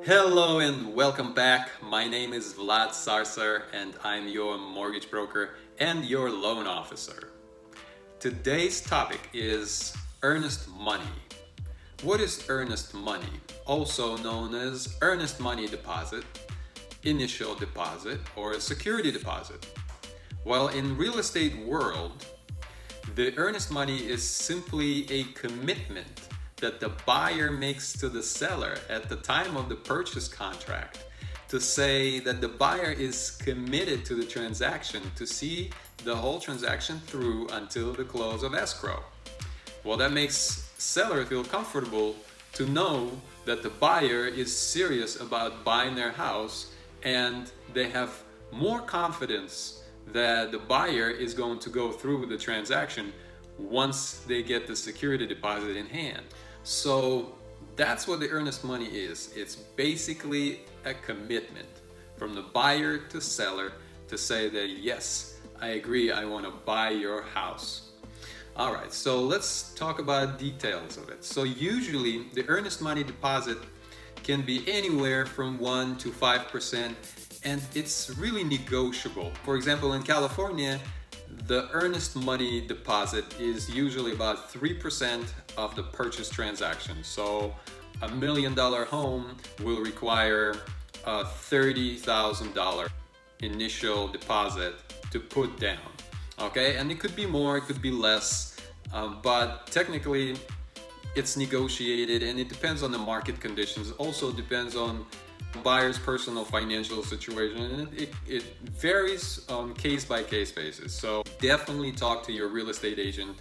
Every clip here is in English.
Hello and welcome back. My name is Vlad Sarser and I'm your mortgage broker and your loan officer. Today's topic is earnest money. What is earnest money? Also known as earnest money deposit, initial deposit, or a security deposit. Well, in real estate world, the earnest money is simply a commitment that the buyer makes to the seller at the time of the purchase contract to say that the buyer is committed to the transaction to see the whole transaction through until the close of escrow. Well, that makes seller feel comfortable to know that the buyer is serious about buying their house, and they have more confidence that the buyer is going to go through with the transaction once they get the security deposit in hand. So that's what the earnest money is. It's basically a commitment from the buyer to seller to say that yes, I agree, I want to buy your house. All right, so let's talk about details of it. So usually the earnest money deposit can be anywhere from 1 to 5%, and it's really negotiable. For example, in California, the earnest money deposit is usually about 3% of the purchase transaction. So a $1 million home will require a $30,000 initial deposit to put down. Okay, and it could be more, it could be less, but technically it's negotiated and it depends on the market conditions. Also depends on buyer's personal financial situation, and it varies on case-by-case basis. So definitely talk to your real estate agent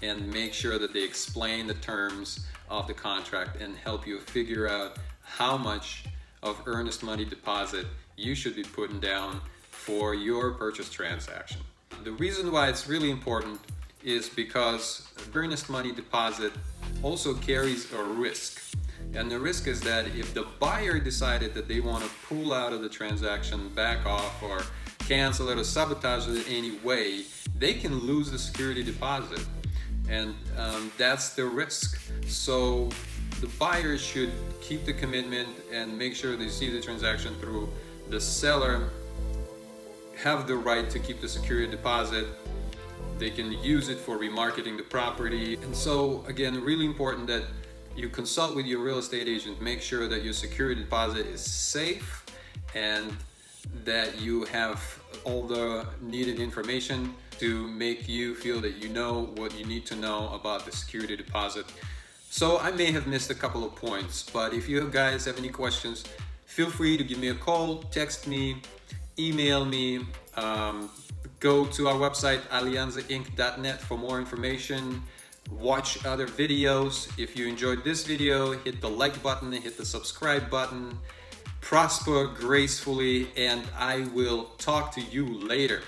and make sure that they explain the terms of the contract and help you figure out how much of earnest money deposit you should be putting down for your purchase transaction. The reason why it's really important is because earnest money deposit also carries a risk. And the risk is that if the buyer decided that they want to pull out of the transaction, back off, or cancel it or sabotage it in any way, they can lose the security deposit. And that's the risk. So the buyer should keep the commitment and make sure they see the transaction through. The seller have the right to keep the security deposit. They can use it for remarketing the property. And so again, really important that you consult with your real estate agent, make sure that your security deposit is safe and that you have all the needed information to make you feel that you know what you need to know about the security deposit. So I may have missed a couple of points, but if you guys have any questions, feel free to give me a call, text me, email me, go to our website alianzainc.net for more information. Watch other videos. If you enjoyed this video, hit the like button and hit the subscribe button. Prosper gracefully, and I will talk to you later.